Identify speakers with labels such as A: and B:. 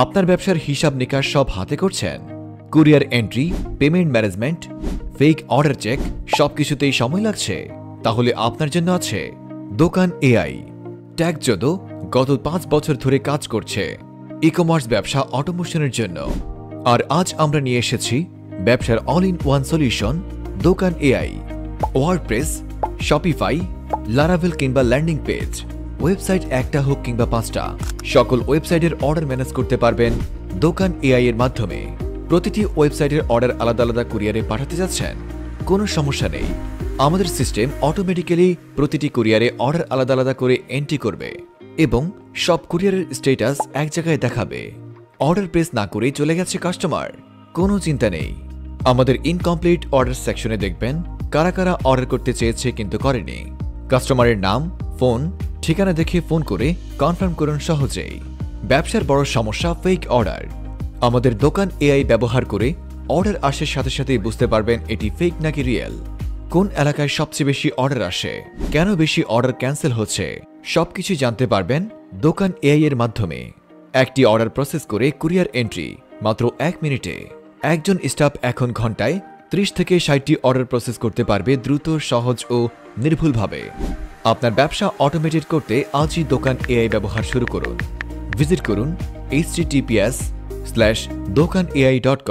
A: আপনার ব্যবসার হিসাব নিকাশ সব হাতে করছেন? Courier entry, payment management, fake order check সবকিছুতেই সময় লাগছে? তাহলে আপনার জন্য আছে দোকান এআই। ট্যাগজোদো গত 5 বছর ধরে কাজ করছে ই-কমার্স ব্যবসা অটোমেশনের জন্য। আর আজ আমরা নিয়ে এসেছি ব্যবসার অল ইন ওয়ান সলিউশন দোকান এআই। ওয়ার্ডপ্রেস, শপিফাই, লারাভেল কিংবা ল্যান্ডিং পেজ, ওয়েবসাইট একটা হোক কিংবা 5টা, সকল ওয়েবসাইটের অর্ডার ম্যানেজ করতে পারবেন দোকান এআই এর মাধ্যমে। প্রতিটি ওয়েবসাইটের অর্ডার আলাদা আলাদা কুরিয়ারে পাঠাতে যাচ্ছেন? কোনো সমস্যা নেই, আমাদের সিস্টেম অটোমেটিক্যালি প্রতিটি কুরিয়ারে অর্ডার আলাদা আলাদা করে এন্ট্রি করবে এবং সব কুরিয়ারের স্ট্যাটাস এক জায়গায় দেখাবে। অর্ডার প্রেস না করেই চলে গেছে কাস্টমার, কোনো চিন্তা নেই। আমাদের ইনকমপ্লিট অর্ডার সেকশনে দেখবেন কারা কারা অর্ডার করতে চেয়েছে কিন্তু করেনি। কাস্টমারের নাম, ফোন, ঠিকানা দেখে ফোন করে কনফার্ম করুন সহজেই। ব্যবসার বড় সমস্যা ফেক অর্ডার। আমাদের দোকান এআই ব্যবহার করে অর্ডার আসার সাথে সাথেই বুঝতে পারবেন এটি ফেক নাকি রিয়েল। কোন এলাকায় সবচেয়ে বেশি অর্ডার আসে, কেন বেশি অর্ডার ক্যান্সেল হচ্ছে, সবকিছু জানতে পারবেন দোকান এআই এর মাধ্যমে। একটি অর্ডার প্রসেস করে কুরিয়ার এন্ট্রি মাত্র 1 মিনিটে। একজন স্টাফ এখন ঘন্টায় 30 থেকে 60টি অর্ডার প্রসেস করতে পারবে দ্রুত, সহজ ও নির্ভুলভাবে। আপনার ব্যবসা অটোমেটেড করতে আজই দোকান এআই ব্যবহার শুরু করুন। ভিজিট করুন https:/dokanai.com